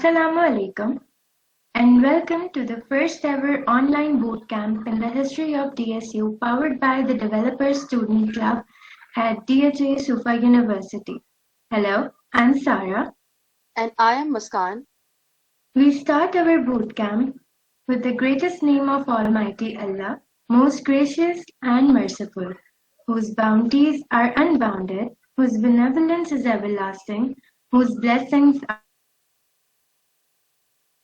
Assalamu alaikum and welcome to the first ever online bootcamp in the history of DSU powered by the Developer Student Club at DHA Sufa University. Hello, I'm Sarah. And I am Muskan. We start our bootcamp with the greatest name of Almighty Allah, most gracious and merciful, whose bounties are unbounded, whose benevolence is everlasting, whose blessings are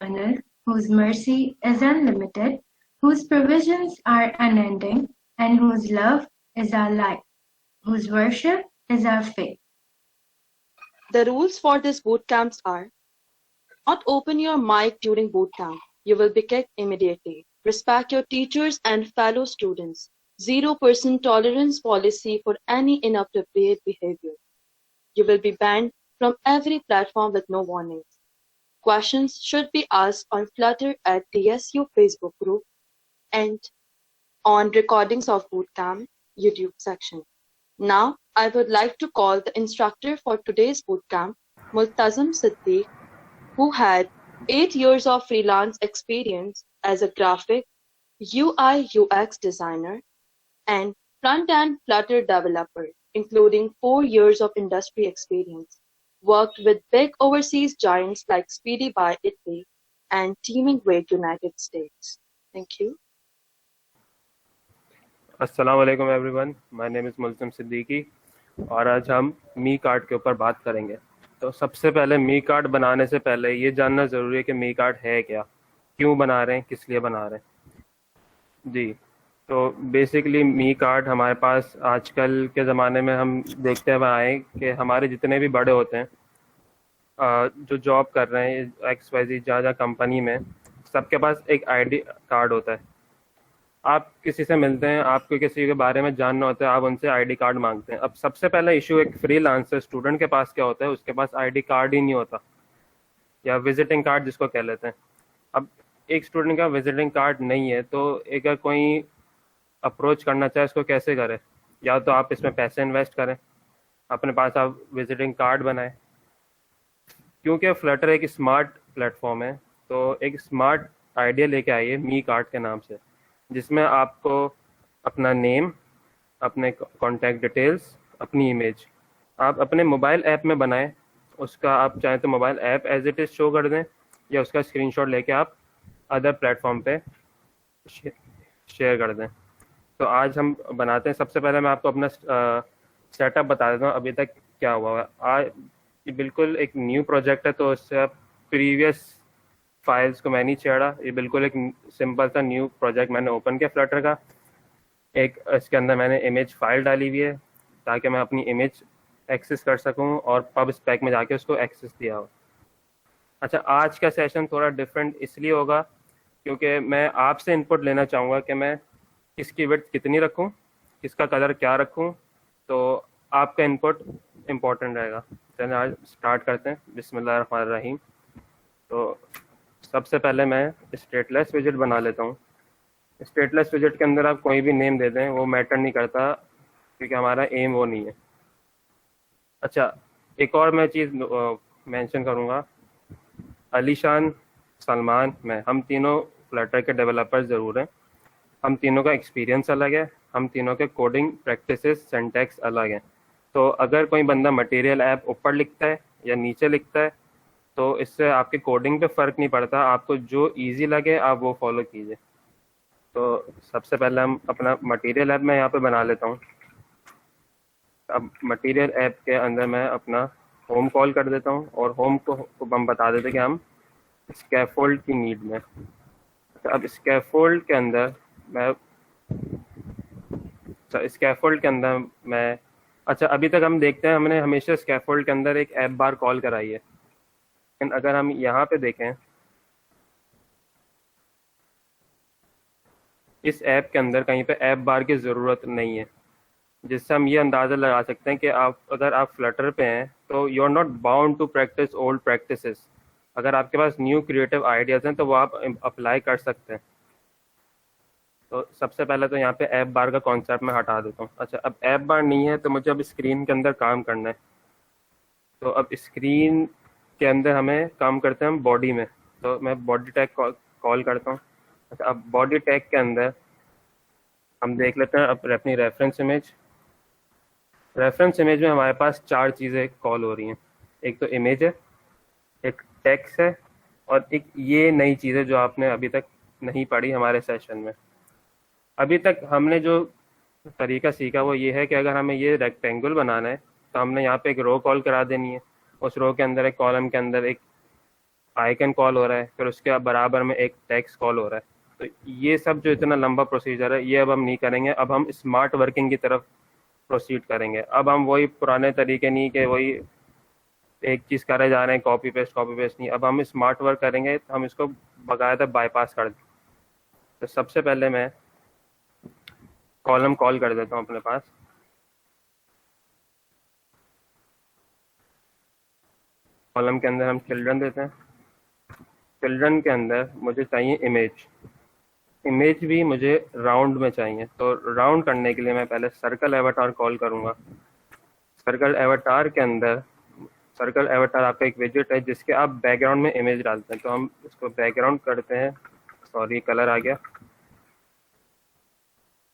eternal, whose mercy is unlimited, whose provisions are unending, and whose love is our life, whose worship is our faith. The rules for this bootcamps are: not open your mic during bootcamp. You will be kicked immediately. Respect your teachers and fellow students. 0% tolerance policy for any inappropriate behavior. You will be banned from every platform with no warnings. Questions should be asked on Flutter at DSU Facebook group and on recordings of bootcamp YouTube section. Now, I would like to call the instructor for today's bootcamp, Multazam Siddiq, who had 8 years of freelance experience as a graphic, UI UX designer, and front-end Flutter developer, including 4 years of industry experience. Worked with big overseas giants like Speedy by Italy and Teaming Great United States. Thank you. अस्सलाम वालेकुम everyone, my name is Mulzam Siddiqui और आज हम मी card के ऊपर बात करेंगे। तो सबसे पहले मी कार्ड बनाने से पहले ये जानना ज़रूरी है कि मी कार्ड है क्या, क्यों बना रहे हैं, किस लिए बना रहे हैं। जी, तो बेसिकली मी कार्ड हमारे पास आजकल के ज़माने में हम देखते हुए आए कि हमारे जितने भी बड़े होते हैं जो जॉब कर रहे हैं XYZ जहाँ कंपनी में, सबके पास एक आईडी कार्ड होता है। आप किसी से मिलते हैं, आपको किसी के बारे में जानना होता है, आप उनसे आईडी कार्ड मांगते हैं। अब सबसे पहला इशू एक फ्रीलांसर स्टूडेंट के पास क्या होता है, उसके पास आईडी कार्ड ही नहीं होता, या विजिटिंग कार्ड जिसको कह लेते हैं। अब एक स्टूडेंट का विजिटिंग कार्ड नहीं है तो अगर कोई अप्रोच करना चाहे उसको कैसे करें? या तो आप इसमें पैसे इन्वेस्ट करें, अपने पास आप विजिटिंग कार्ड बनाएं। क्योंकि फ्लटर एक स्मार्ट प्लेटफॉर्म है, तो एक स्मार्ट आइडिया लेके आइए मी कार्ड के नाम से, जिसमें आपको अपना नेम, अपने कॉन्टैक्ट डिटेल्स, अपनी इमेज आप अपने मोबाइल ऐप में बनाएं। उसका आप चाहें तो mobile app as it is show कर दें, या उसका स्क्रीनशॉट लेके आप अदर प्लेटफॉर्म पे शेयर कर दें। तो आज हम बनाते हैं। सबसे पहले मैं आपको अपना सेटअप बता देता हूँ अभी तक क्या हुआ है। आज ये बिल्कुल एक न्यू प्रोजेक्ट है, तो उससे प्रीवियस फाइल्स को मैं नहीं छेड़ा। ये बिल्कुल एक सिंपल सा न्यू प्रोजेक्ट मैंने ओपन किया फ्लटर का। एक इसके अंदर मैंने इमेज फाइल डाली हुई है ताकि मैं अपनी इमेज एक्सेस कर सकूं और पब स्पेक में जाके उसको एक्सेस दिया हो। अच्छा, आज का सेशन थोड़ा डिफरेंट इसलिए होगा क्योंकि मैं आपसे इनपुट लेना चाहूँगा कि मैं किसकी विड्थ कितनी रखूँ, किसका कलर क्या रखूँ। तो आपका इनपुट इम्पोर्टेंट रहेगा। चलिए आज स्टार्ट करते हैं। बिस्मिल्लाहिर्रहमानिर्रहीम। तो सबसे पहले मैं स्टेटलेस विजिट बना लेता हूँ। स्टेटलेस विजिट के अंदर आप कोई भी नेम दे दें, वो मैटर नहीं करता क्योंकि हमारा एम वो नहीं है। अच्छा, एक और मैं चीज़ मेंशन करूँगा, अलीशान, सलमान, मैं, हम तीनों फ्लटर के डेवलपर्स ज़रूर हैं। हम तीनों का एक्सपीरियंस अलग है, हम तीनों के कोडिंग प्रैक्टिसेस, सिंटैक्स अलग हैं। तो अगर कोई बंदा मटेरियल ऐप ऊपर लिखता है या नीचे लिखता है तो इससे आपके कोडिंग पे फ़र्क नहीं पड़ता। आपको जो इजी लगे आप वो फॉलो कीजिए। तो सबसे पहले हम अपना मटेरियल ऐप मैं यहाँ पे बना लेता हूँ। अब मटेरियल ऐप के अंदर मैं अपना होम कॉल कर देता हूँ और होम को हम बता देते कि हम स्कैफोल्ड की नीड में। अब स्कैफोल्ड के अंदर मैं अच्छा, अभी तक हम देखते हैं हमने हमेशा स्कैफोल्ड के अंदर एक ऐप बार कॉल कराई है, लेकिन अगर हम यहाँ पे देखें इस ऐप के अंदर कहीं पे ऐप बार की ज़रूरत नहीं है, जिससे हम ये अंदाज़ा लगा सकते हैं कि अगर आप फ्लटर पे हैं तो you are not bound to practice old practices. अगर आपके पास न्यू क्रिएटिव आइडियाज़ हैं तो वो आप अप्लाई कर सकते हैं। तो सबसे पहले तो यहाँ पे ऐप बार का कॉन्सेप्ट मैं हटा देता हूँ। अच्छा, अब ऐप बार नहीं है तो मुझे अब स्क्रीन के अंदर काम करना है। तो अब स्क्रीन के अंदर हमें काम करते हैं हम बॉडी में, तो मैं बॉडी टैग कॉल करता हूँ। अच्छा, अब बॉडी टैग के अंदर हम देख लेते हैं अपनी रेफरेंस इमेज। रेफरेंस इमेज में हमारे पास 4 चीज़ें कॉल हो रही हैं। एक तो इमेज है, एक टेक्स्ट है, और एक ये नई चीज़ है जो आपने अभी तक नहीं पढ़ी हमारे सेशन में। अभी तक हमने जो तरीका सीखा वो ये है कि अगर हमें ये रेक्टेंगल बनाना है तो हमने यहाँ पे एक रो कॉल करा देनी है, उस रो के अंदर एक कॉलम के अंदर एक आइकन कॉल हो रहा है, फिर उसके बराबर में एक टेक्स्ट कॉल हो रहा है। तो ये सब जो इतना लंबा प्रोसीजर है ये अब हम नहीं करेंगे, अब हम स्मार्ट वर्किंग की तरफ प्रोसीड करेंगे। अब हम वही पुराने तरीके नहीं कि वही एक चीज़ करे जा रहे हैं कॉपी पेस्ट नहीं, अब हम स्मार्ट वर्क करेंगे, तो हम इसको बाकायदा बाईपास कर दें। तो सबसे पहले मैं कॉलम कॉल कर देता हूँ अपने पास। कॉलम के अंदर हम चिल्ड्रन देते हैं। चिल्ड्रन के अंदर मुझे चाहिए इमेज। इमेज भी मुझे राउंड में चाहिए, तो राउंड करने के लिए मैं पहले सर्कल एवटार कॉल करूँगा। सर्कल एवटार के अंदर, सर्कल एवटार आपका एक विजेट है जिसके आप बैकग्राउंड में इमेज डालते हैं, तो हम इसको बैकग्राउंड करते हैं। सॉरी, कलर आ गया,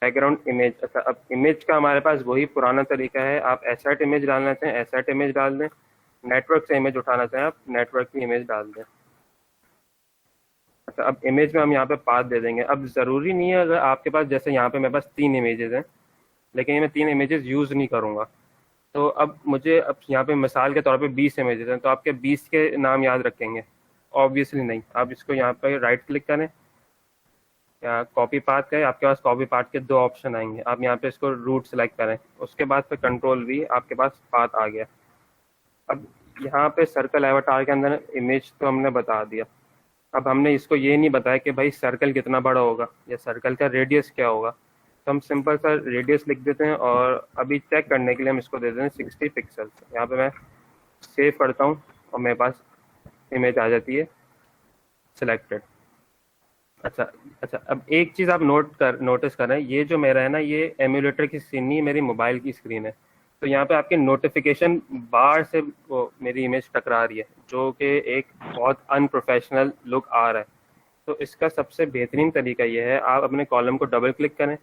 बैकग्राउंड इमेज। अच्छा, अब इमेज का हमारे पास वही पुराना तरीका है, आप एसेट इमेज डालना चाहें एसेट इमेज डाल दें, नेटवर्क से इमेज उठाना चाहें आप नेटवर्क की इमेज डाल दें। अच्छा, अब इमेज में हम यहाँ पे पाथ दे देंगे। अब ज़रूरी नहीं है, अगर आपके पास जैसे यहाँ पे मेरे पास 3 इमेजेस हैं, लेकिन ये मैं 3 इमेजेस यूज़ नहीं करूँगा, तो अब मुझे अब यहाँ पे मिसाल के तौर पे 20 इमेजेस हैं, तो आपके 20 के नाम याद रखेंगे? ऑब्वियसली नहीं। आप इसको यहाँ पे राइट क्लिक करें या कॉपी पाथ करें, आपके पास कॉपी पाथ के 2 ऑप्शन आएंगे, आप यहाँ पे इसको रूट सेलेक्ट करें, उसके बाद फिर कंट्रोल-V, आपके पास पाथ आ गया। अब यहाँ पे सर्कल एवटार के अंदर इमेज तो हमने बता दिया, अब हमने इसको ये नहीं बताया कि भाई सर्कल कितना बड़ा होगा या सर्कल का रेडियस क्या होगा, तो हम सिंपल सा रेडियस लिख देते हैं और अभी चेक करने के लिए हम इसको दे देते हैं 60 पिक्सल। यहाँ पे मैं सेव करता हूँ और मेरे पास इमेज आ जाती है सिलेक्टेड। अच्छा, अब एक चीज़ आप नोटिस करें, ये जो मेरा है ना, ये एमुलेटर की स्क्रीन नहीं, मेरी मोबाइल की स्क्रीन है, तो यहाँ पे आपके नोटिफिकेशन बार से वो मेरी इमेज टकरा रही है, जो कि एक बहुत अनप्रोफेशनल लुक आ रहा है। तो इसका सबसे बेहतरीन तरीका ये है, आप अपने कॉलम को डबल क्लिक करें,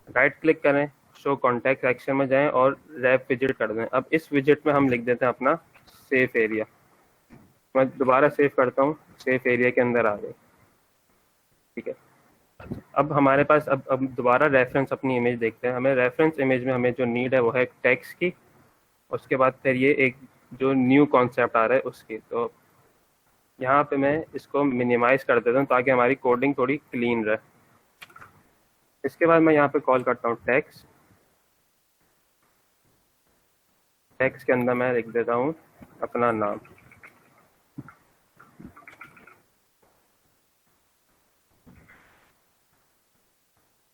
राइट क्लिक करें, शो कॉन्टैक्ट सेक्शन में जाएं और रैप विजिट कर दें। अब इस विजिट में हम लिख देते हैं अपना सेफ एरिया। मैं दोबारा सेव करता हूँ, सेफ एरिया के अंदर आ गए, ठीक है। अब हमारे पास अब दोबारा रेफरेंस अपनी इमेज देखते हैं। हमें रेफरेंस इमेज में हमें जो नीड है वो है टेक्स्ट की, उसके बाद फिर ये एक जो न्यू कॉन्सेप्ट आ रहा है उसकी। तो यहाँ पे मैं इसको मिनिमाइज कर देता हूँ ताकि हमारी कोडिंग थोड़ी क्लीन रहे। इसके बाद मैं यहाँ पे कॉल करता हूँ टेक्स्ट। टेक्स्ट के अंदर मैं लिख देता हूँ अपना नाम।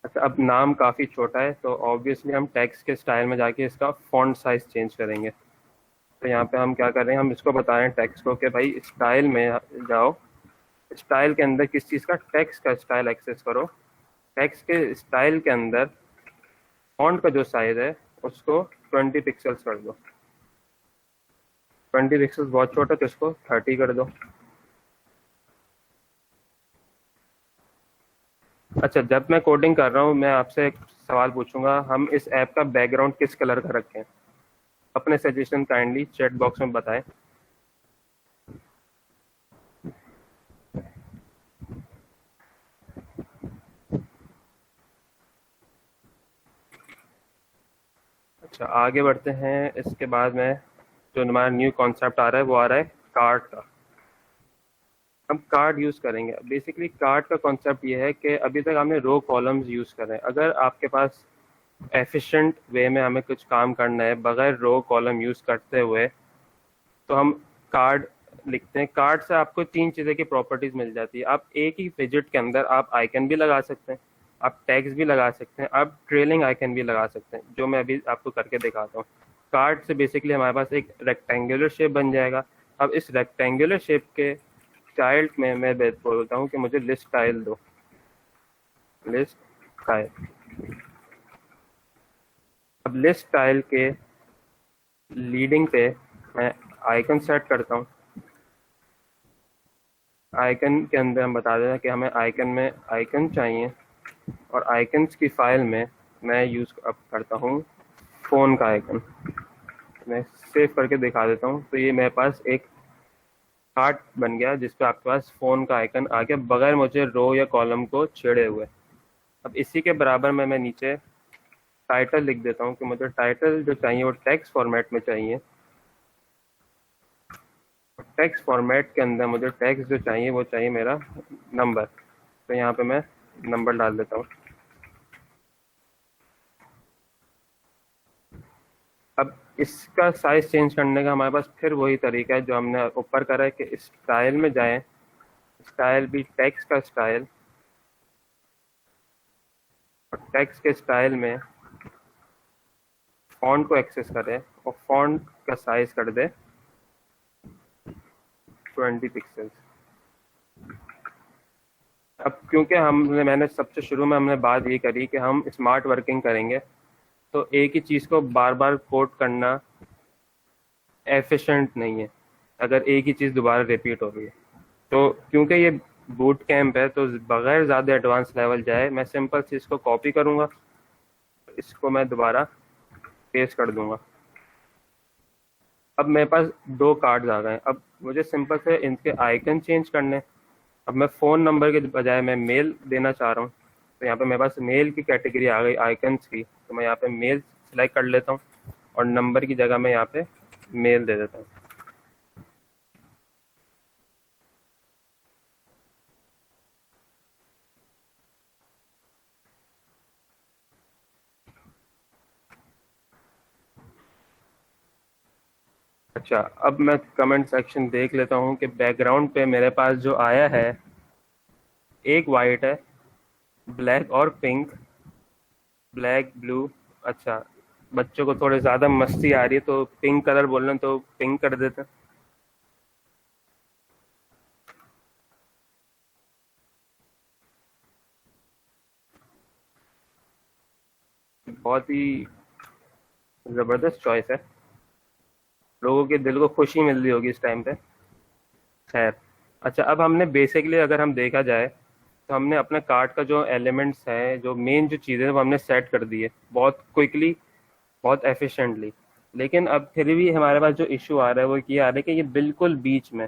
अच्छा, अब नाम काफ़ी छोटा है तो ऑब्वियसली हम टेक्स्ट के स्टाइल में जाके इसका फॉन्ट साइज चेंज करेंगे। तो यहाँ पे हम क्या कर रहे हैं, हम इसको बता रहे हैं टेक्स्ट को कि भाई स्टाइल में जाओ, स्टाइल के अंदर किस चीज़ का, टेक्स्ट का स्टाइल एक्सेस करो। टेक्स्ट के स्टाइल के अंदर फॉन्ट का जो साइज है उसको 20 पिक्सल्स कर दो। 20 पिक्सल्स बहुत छोटा, तो इसको 30 कर दो। अच्छा, जब मैं कोडिंग कर रहा हूँ मैं आपसे एक सवाल पूछूंगा, हम इस ऐप का बैकग्राउंड किस कलर का रखें? अपने सजेशन काइंडली चैट बॉक्स में बताएं। अच्छा, आगे बढ़ते हैं। इसके बाद में जो हमारा न्यू कॉन्सेप्ट आ रहा है वो आ रहा है कार्ड का। हम कार्ड यूज़ करेंगे। बेसिकली कार्ड का कॉन्सेप्ट ये है कि अभी तक हमने रो कॉलम्स यूज़ कर रहे हैं। अगर आपके पास एफिशिएंट वे में हमें कुछ काम करना है बगैर रो कॉलम यूज़ करते हुए, तो हम कार्ड लिखते हैं। कार्ड से आपको 3 चीज़ें की प्रॉपर्टीज़ मिल जाती है। आप एक ही विजिट के अंदर आप आइकन भी लगा सकते हैं, आप टैग्स भी लगा सकते हैं, आप ट्रेलिंग आइकन भी लगा सकते हैं, जो मैं अभी आपको करके दिखाता हूँ। कार्ड से बेसिकली हमारे पास एक रेक्टेंगुलर शेप बन जाएगा। अब इस रेक्टेंगुलर शेप के चाइल्ड में मैं बोलता हूँ कि मुझे लिस्ट स्टाइल दो, लिस्ट स्टाइल। अब लिस्ट स्टाइल के लीडिंग पे मैं आइकन सेट करता हूँ। आइकन के अंदर हम बता देना कि हमें आइकन में आइकन चाहिए, और आइकन्स की फाइल में मैं यूज़ अब करता हूँ फ़ोन का आइकन। मैं सेव करके दिखा देता हूँ। तो ये मेरे पास एक कार्ट बन गया जिस पे आपके पास फ़ोन का आइकन आ गया बगैर मुझे रो या कॉलम को छेड़े हुए। अब इसी के बराबर में मैं नीचे टाइटल लिख देता हूँ कि मुझे टाइटल जो चाहिए वो टेक्स्ट फॉर्मेट में चाहिए। टेक्स्ट फॉर्मेट के अंदर मुझे टेक्स्ट जो चाहिए वो चाहिए मेरा नंबर। तो यहाँ पे मैं नंबर डाल देता हूँ। अब इसका साइज चेंज करने का हमारे पास फिर वही तरीका है जो हमने ऊपर करा है कि स्टाइल में जाएं, स्टाइल भी टेक्स्ट का स्टाइल, और टेक्स्ट के स्टाइल में फॉन्ट को एक्सेस करें और फॉन्ट का साइज कर दे 20 पिक्सेल्स। अब क्योंकि मैंने सबसे शुरू में हमने बात ये करी कि हम स्मार्ट वर्किंग करेंगे, तो एक ही चीज़ को बार बार कोड करना एफिशिएंट नहीं है अगर एक ही चीज़ दोबारा रिपीट हो रही है। तो क्योंकि ये बूट कैंप है तो बगैर ज़्यादा एडवांस लेवल जाए मैं सिंपल सी इसको कॉपी करूँगा, इसको मैं दोबारा पेस्ट कर दूंगा। अब मेरे पास 2 कार्ड्स आ गए। अब मुझे सिंपल से इनके आइकन चेंज करने। अब मैं फ़ोन नंबर के बजाय मैं मेल देना चाह रहा हूँ, तो यहाँ पे मेरे पास मेल की कैटेगरी आ गई आइकन्स की। तो मैं यहाँ पे मेल सेलेक्ट कर लेता हूँ और नंबर की जगह मैं यहाँ पे मेल दे देता हूँ। अच्छा, अब मैं कमेंट सेक्शन देख लेता हूँ कि बैकग्राउंड पे मेरे पास जो आया है एक वाइट है, ब्लैक और पिंक, ब्लैक ब्लू। अच्छा, बच्चों को थोड़ी ज़्यादा मस्ती आ रही है तो पिंक कलर बोल रहे हैं तो पिंक कर देते हैं। बहुत ही ज़बरदस्त चॉइस है, लोगों के दिल को खुशी मिल रही होगी इस टाइम पे। खैर, अच्छा, अब हमने बेसिकली अगर हम देखा जाए तो हमने अपने कार्ट का जो एलिमेंट्स है, जो मेन जो चीज़ें हैं वो हमने सेट कर दी है बहुत क्विकली, बहुत एफिशिएंटली। लेकिन अब फिर भी हमारे पास जो इशू आ रहा है वो ये आ रहा है कि ये बिल्कुल बीच में।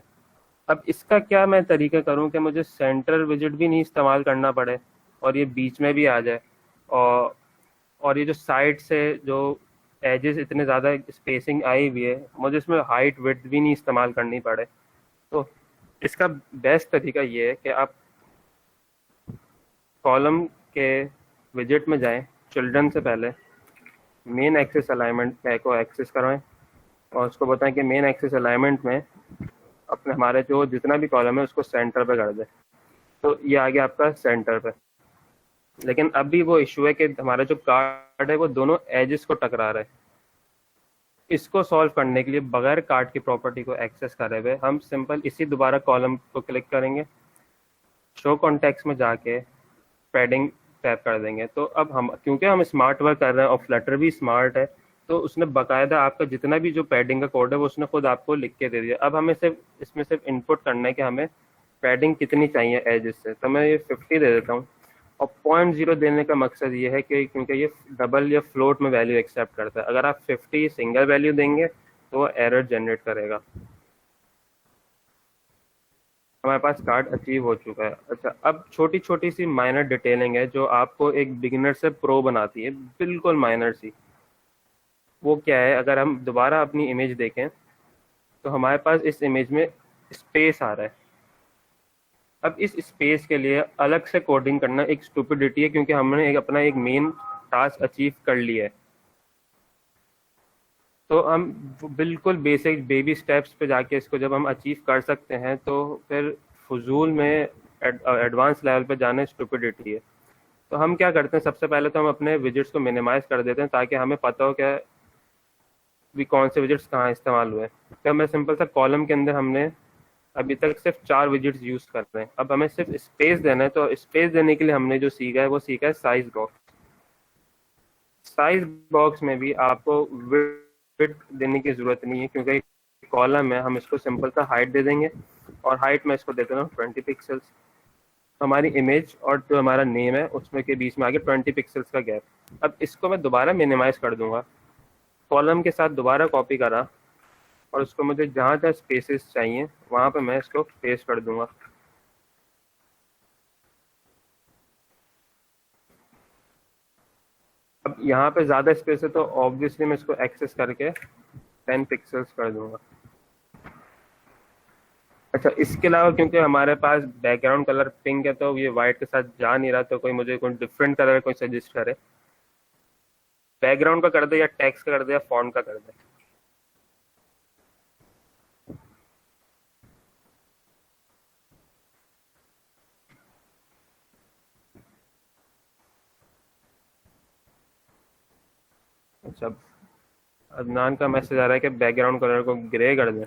अब इसका क्या मैं तरीका करूं कि मुझे सेंटर विजिट भी नहीं इस्तेमाल करना पड़े और ये बीच में भी आ जाए, और और ये जो साइड से जो एजेस इतने ज़्यादा स्पेसिंग आई हुई है मुझे इसमें हाइट विड्थ भी नहीं इस्तेमाल करनी पड़े। तो इसका बेस्ट तरीका ये है कि आप कॉलम के विजिट में जाएं, चिल्ड्रन से पहले मेन एक्सिस अलाइनमेंट को एक्सेस करवाएं और उसको बताएं कि मेन एक्सिस अलाइनमेंट में अपने हमारे जो जितना भी कॉलम है उसको सेंटर पे कर दें। तो ये आ गया आपका सेंटर पे। लेकिन अब भी वो इशू है कि हमारा जो कार्ड है वो दोनों एजेस को टकरा रहा है। इसको सॉल्व करने के लिए बगैर कार्ड की प्रॉपर्टी को एक्सेस करे हुए हम सिंपल इसी दोबारा कॉलम को क्लिक करेंगे, शो कॉन्टेक्स्ट में जाके पैडिंग टैप कर देंगे। तो अब हम क्योंकि हम स्मार्ट वर्क कर रहे हैं और फ्लटर भी स्मार्ट है तो उसने बाकायदा आपका जितना भी जो पैडिंग का कोड है वो उसने खुद आपको लिख के दे दिया। अब हमें सिर्फ इसमें सिर्फ इनपुट करना है कि हमें पैडिंग कितनी चाहिए एजेस से। तो मैं ये 50 दे देता हूँ, और 0.0 देने का मकसद ये है कि क्योंकि ये डबल या फ्लोट में वैल्यू एक्सेप्ट करता है। अगर आप 50 सिंगल वैल्यू देंगे तो वो एरर जनरेट करेगा। हमारे पास कार्ड अचीव हो चुका है। अच्छा, अब छोटी छोटी सी माइनर डिटेलिंग है जो आपको एक बिगिनर से प्रो बनाती है, बिल्कुल माइनर सी। वो क्या है, अगर हम दोबारा अपनी इमेज देखें तो हमारे पास इस इमेज में स्पेस आ रहा है। अब इस स्पेस के लिए अलग से कोडिंग करना एक स्टूपिडिटी है क्योंकि हमने अपना एक मेन टास्क अचीव कर लिया है। तो हम बिल्कुल बेसिक बेबी स्टेप्स पे जाके इसको जब हम अचीव कर सकते हैं तो फिर फजूल में एडवांस लेवल पे जाना स्टूपिडिटी है। तो हम क्या करते हैं, सबसे पहले तो हम अपने विजिट्स को मिनिमाइज कर देते हैं ताकि हमें पता हो क्या भी कौन से विजिट्स कहाँ इस्तेमाल हुए। तो हमें सिंपल सा कॉलम के अंदर हमने अभी तक सिर्फ 4 विजिट्स यूज़ कर रहे हैं। अब हमें सिर्फ स्पेस देना है, तो स्पेस देने के लिए हमने जो सीखा है वो सीखा है साइज बॉक्स। साइज बॉक्स में भी आपको विड्थ देने की ज़रूरत नहीं है क्योंकि कॉलम है, हम इसको सिंपल सा हाइट दे देंगे और हाइट में इसको देता हूँ 20 पिक्सल्स। तो हमारी इमेज और जो हमारा नेम है उसमें के बीच में आगे 20 पिक्सल्स का गैप। अब इसको मैं दोबारा मिनिमाइज कर दूंगा, कॉलम के साथ दोबारा कॉपी करा और उसको मुझे जहाँ जहाँ स्पेसेस चाहिए वहाँ पे मैं इसको पेस्ट कर दूंगा। अब यहाँ पे ज़्यादा स्पेस है तो ऑब्वियसली मैं इसको एक्सेस करके 10 पिक्सल्स कर दूंगा। अच्छा, इसके अलावा क्योंकि हमारे पास बैकग्राउंड कलर पिंक है तो ये वाइट के साथ जा नहीं रहा, तो कोई मुझे कोई डिफरेंट कलर कोई सजेस्ट करे। बैकग्राउंड का कर दे या टेक्स्ट का कर दे या फॉन्ट का कर दे। अच्छा, अदनान का मैसेज आ रहा है कि बैकग्राउंड कलर को ग्रे कर दें।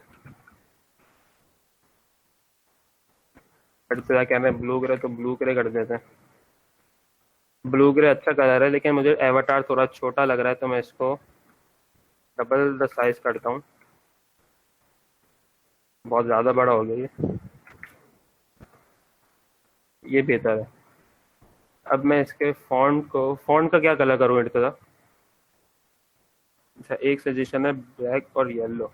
कह रहे हैं ब्लू ग्रे, तो ब्लू ग्रे कर देते हैं। ब्लू ग्रे अच्छा कलर है लेकिन मुझे एवाटार थोड़ा छोटा लग रहा है तो मैं इसको डबल द साइज करता हूँ। बहुत ज़्यादा बड़ा हो गया ये बेहतर है। अब मैं इसके फॉन्ट का क्या कलर करूँ इर्तज़ा? अच्छा, एक सजेशन है ब्लैक और येलो।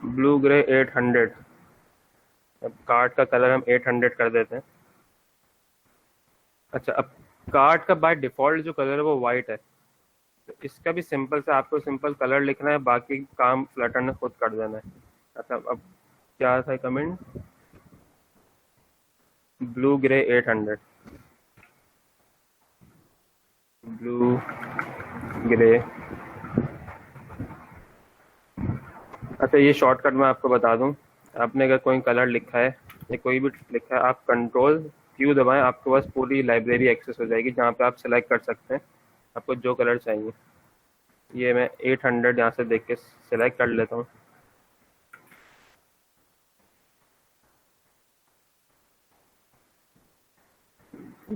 Blue grey 800। अब कार्ड का कलर हम 800 कर देते हैं। अच्छा, अब कार्ड का बाय डिफ़ॉल्ट जो कलर है वो वाइट है, तो इसका भी सिंपल से आपको सिंपल कलर लिखना है, बाकी काम फ्लटर ने खुद कर देना है। अच्छा, अब क्या था comment? Blue grey 800, blue grey. अच्छा, ये शॉर्टकट मैं आपको बता दूं, आपने अगर कोई कलर लिखा है या कोई भी लिखा है, आप कंट्रोल क्यू दबाएं, आपके पास पूरी लाइब्रेरी एक्सेस हो जाएगी जहाँ पे आप सेलेक्ट कर सकते हैं आपको जो कलर चाहिए। ये मैं 800 यहाँ से देख के सिलेक्ट कर लेता हूँ।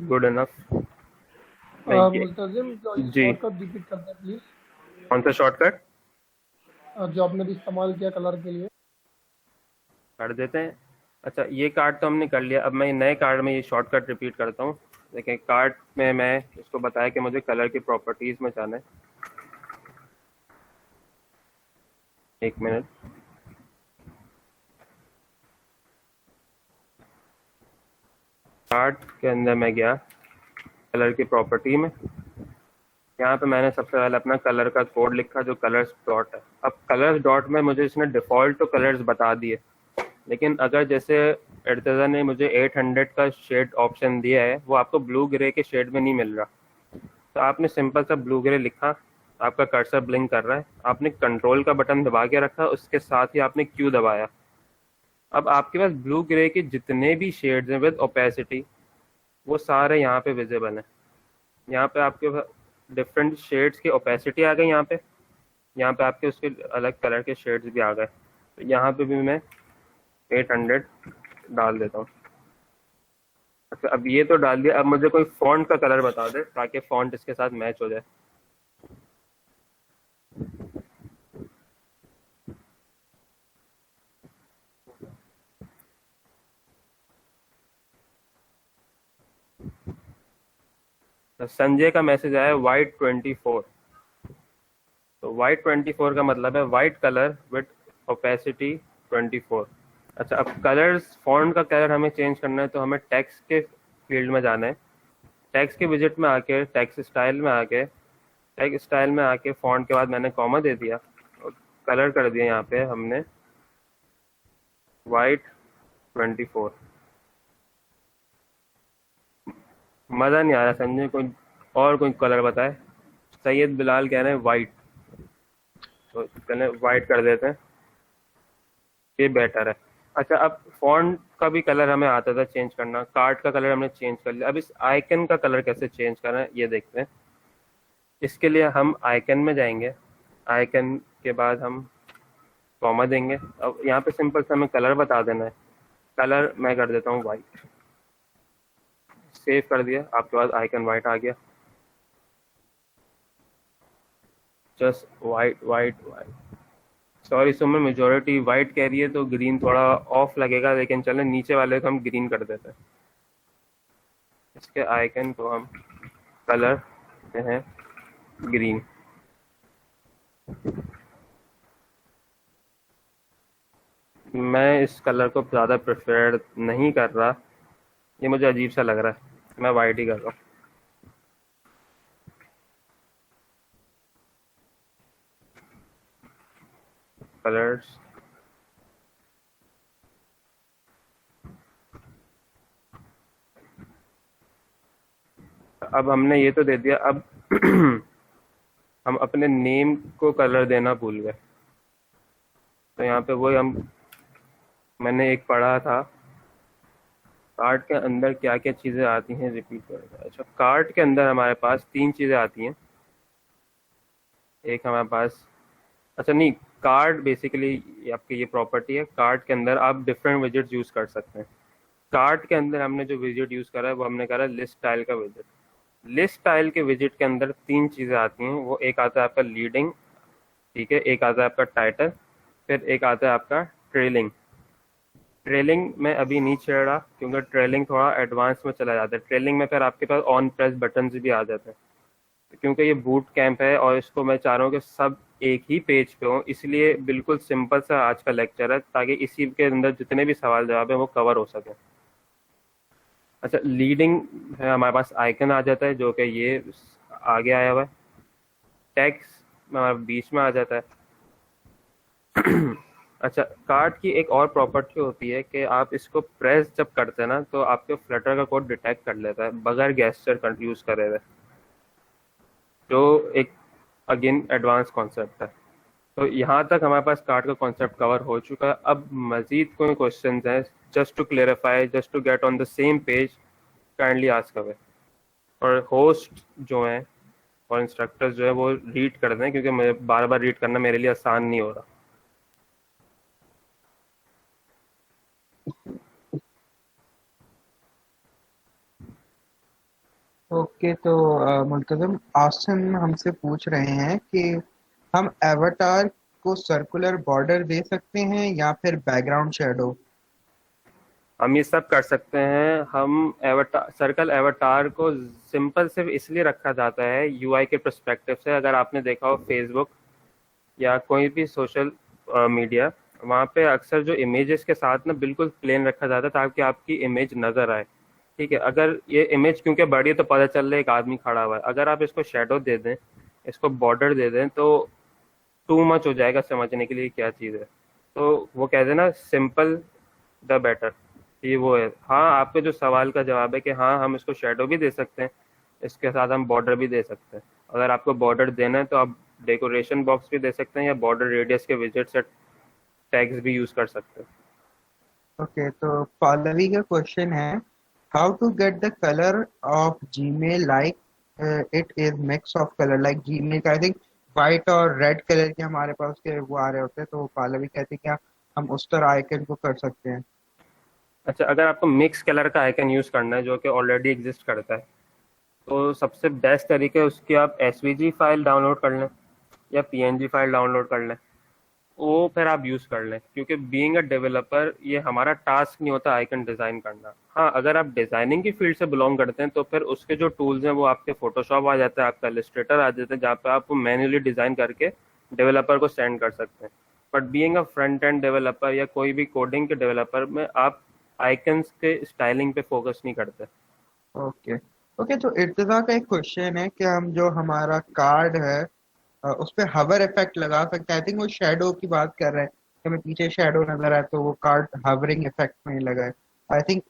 Good enough. Multazim ji, shortcut repeat करते हैं प्लीज, कौन सा शॉर्टकट जो आपने भी इस्तेमाल किया कलर के लिए। कर देते हैं। अच्छा, ये कार्ड तो हमने कर लिया, अब मैं नए कार्ड में ये शॉर्टकट रिपीट करता हूँ। देखिए, कार्ड में मैं इसको बताया कि मुझे कलर की प्रॉपर्टीज में जाना है। एक मिनट। कार्ड के अंदर मैं गया कलर की प्रॉपर्टी में, यहाँ पे मैंने सबसे पहले अपना कलर का कोड लिखा जो कलर्स डॉट है। अब कलर्स डॉट में मुझे इसने डिफ़ॉल्ट तो कलर्स बता दिए, लेकिन अगर जैसे इर्तज़ा ने मुझे 800 का शेड ऑप्शन दिया है वो आपको ब्लू ग्रे के शेड में नहीं मिल रहा, तो आपने सिंपल सा ब्लू ग्रे लिखा, आपका कर्सर ब्लिंक कर रहा है, आपने कंट्रोल का बटन दबा के रखा, उसके साथ ही आपने क्यू दबाया। अब आपके पास ब्लू ग्रे के जितने भी शेड्स हैं विद ओपेसिटी वो सारे यहाँ पे विजिबल हैं। यहाँ पे आपके डिफरेंट शेड्स की ओपेसिटी आ गई, यहाँ पे आपके उसके अलग कलर के शेड्स भी आ गए। तो यहाँ पे भी मैं 800 डाल देता हूँ। अच्छा, अब ये तो डाल दिया, अब मुझे कोई फॉन्ट का कलर बता दे ताकि फॉन्ट इसके साथ मैच हो जाए। तो संजय का मैसेज आया वाइट 24, तो वाइट 24 का मतलब है वाइट कलर विद ओपेसिटी 24। अच्छा, अब कलर्स फॉन्ट का कलर हमें चेंज करना है तो हमें टेक्स्ट के फील्ड में जाना है। टेक्स्ट के विजिट में आके टेक्स्ट स्टाइल में आके टेक्स्ट स्टाइल में आके फॉन्ट के बाद मैंने कॉमा दे दिया और कलर कर दिया यहाँ पे हमने वाइट 24। मज़ा नहीं आ रहा संजय, कोई और कोई कलर बताए। सैयद बिलाल कह रहे हैं वाइट, तो चलें वाइट कर देते हैं, ये बेटर है। अच्छा, अब फॉन्ट का भी कलर हमें आता था चेंज करना, कार्ड का कलर हमने चेंज कर लिया, अब इस आइकन का कलर कैसे चेंज करना है ये देखते हैं। इसके लिए हम आइकन में जाएंगे, आइकन के बाद हम कॉमा देंगे। अब यहाँ पे सिंपल से हमें कलर बता देना है, कलर मैं कर देता हूँ वाइट। सेव कर दिया, आपके पास आइकन वाइट आ गया। Just white white white. Sorry Suman, majority white कह रही है तो ग्रीन थोड़ा ऑफ लगेगा, लेकिन चलें नीचे वाले को हम ग्रीन कर देते हैं। इसके आइकन को हम कलर करते हैं ग्रीन। मैं इस कलर को ज़्यादा प्रेफर नहीं कर रहा, ये मुझे अजीब सा लग रहा है, मैं वाइट ही कर रहा हूँ। कलर्स, अब हमने ये तो दे दिया, अब हम अपने नेम को कलर देना भूल गए। तो यहाँ पे वही मैंने एक पढ़ा था, कार्ड के अंदर क्या क्या चीज़ें आती हैं, रिपीट करेगा। अच्छा, कार्ड के अंदर हमारे पास 3 चीज़ें आती हैं। एक हमारे पास, अच्छा नहीं, कार्ड बेसिकली आपकी ये प्रॉपर्टी है, कार्ड के अंदर आप डिफरेंट विजेट्स यूज़ कर सकते हैं। कार्ड के अंदर हमने जो विजेट यूज़ करा है वो हमने करा लिस्ट स्टाइल का विजेट। लिस्ट स्टाइल के विजेट के अंदर 3 चीज़ें आती हैं, वो एक आता है आपका लीडिंग, ठीक है, एक आता है आपका टाइटल, फिर एक आता है आपका ट्रेलिंग। ट्रेलिंग में अभी नहीं छेड़ रहा क्योंकि ट्रेलिंग थोड़ा एडवांस में चला जाता है। ट्रेलिंग में फिर आपके पास ऑन प्रेस बटन भी आ जाते हैं। क्योंकि ये बूट कैंप है और इसको मैं चाह रहा हूँ कि सब एक ही पेज पे हो, इसलिए बिल्कुल सिंपल सा आज का लेक्चर है ताकि इसी के अंदर जितने भी सवाल जवाब है वो कवर हो सके। अच्छा, लीडिंग है, हमारे पास आइकन आ जाता है जो कि ये आगे आया हुआ है, टेक्स्ट हमारे बीच में आ जाता है। अच्छा, कार्ड की एक और प्रॉपर्टी होती है कि आप इसको प्रेस जब करते हैं ना तो आपके फ्लटर का कोड डिटेक्ट कर लेता है बगैर गेस्चर यूज करे हुए, जो एक अगेन एडवांस कॉन्सेप्ट है। तो यहाँ तक हमारे पास कार्ड का कॉन्सेप्ट कवर हो चुका है। अब मजीद कोई क्वेश्चन हैं, just to clarify, just to get on the same page, kindly ask away. और होस्ट जो हैं और इंस्ट्रक्टर्स जो है वो रीड कर दें, क्योंकि मुझे बार बार रीड करना मेरे लिए आसान नहीं हो रहा। ओके, तो मुल्तज़म आसिम हमसे पूछ रहे हैं कि हम एवतार को सर्कुलर बॉर्डर दे सकते हैं या फिर बैकग्राउंड शेडो। हम ये सब कर सकते हैं। हम एवटार, सर्कल एवटार को सिंपल सिर्फ इसलिए रखा जाता है यूआई के पर्सपेक्टिव से। अगर आपने देखा हो फेसबुक या कोई भी सोशल मीडिया, वहाँ पे अक्सर जो इमेजेस के साथ ना बिल्कुल प्लेन रखा जाता है ताकि आपकी इमेज नज़र आए, ठीक है। अगर ये इमेज क्योंकि बड़ी है तो पता चल रहा है एक आदमी खड़ा हुआ है, अगर आप इसको शेडो दे दें, इसको बॉर्डर दे दें, तो टू मच हो जाएगा समझने के लिए क्या चीज़ है। तो वो कहते हैं ना, सिंपल द बेटर, ये वो है। हाँ, आपके जो सवाल का जवाब है कि हाँ हम इसको शेडो भी दे सकते हैं, इसके साथ हम बॉर्डर भी दे सकते हैं। अगर आपको बॉर्डर देना है तो आप डेकोरेशन बॉक्स भी दे सकते हैं या बॉर्डर रेडियस के विजेट से टैग्स भी यूज कर सकते हैं। ओके, तो पल्लवी का क्वेश्चन है, how to get the colour of Gmail like it is mix of colour, like Gmail का आई थिंक वाइट और रेड कलर के हमारे पास के वो आ रहे होते हैं, तो पल्लवी कहती है क्या हम उस तरह आइकन को कर सकते हैं। अच्छा, अगर आपको मिक्स कलर का आइकन यूज करना है जो कि ऑलरेडी एग्जिस्ट करता है, तो सबसे बेस्ट तरीके उसकी आप एसवीजी फाइल डाउनलोड कर लें या पीएनजी फाइल डाउनलोड कर लें, वो फिर आप यूज़ कर लें। क्योंकि बीइंग अ डेवलपर ये हमारा टास्क नहीं होता आइकन डिज़ाइन करना। हाँ, अगर आप डिज़ाइनिंग की फील्ड से बिलोंग करते हैं तो फिर उसके जो टूल्स हैं वो आपके फोटोशॉप आ जाता है, आपका इलस्ट्रेटर आ जाता है, जहाँ पे आप मैन्युअली डिज़ाइन करके डेवलपर को सेंड कर सकते हैं। But being a front end developer या कोई भी कोडिंग के डेवलपर में आप आइकन्स के स्टाइलिंग पे फोकस नहीं करते। ओके ओके, तो इर्तिजा का एक क्वेश्चन है कि हम जो हमारा कार्ड है उस पे हवर इफेक्ट लगा सकते हैं। आई थिंक वो शेडो की बात कर रहे हैं कि हमें पीछे शेडो नजर आए तो वो कार्ड हवरिंग इफेक्ट में लगा है। आई थिंक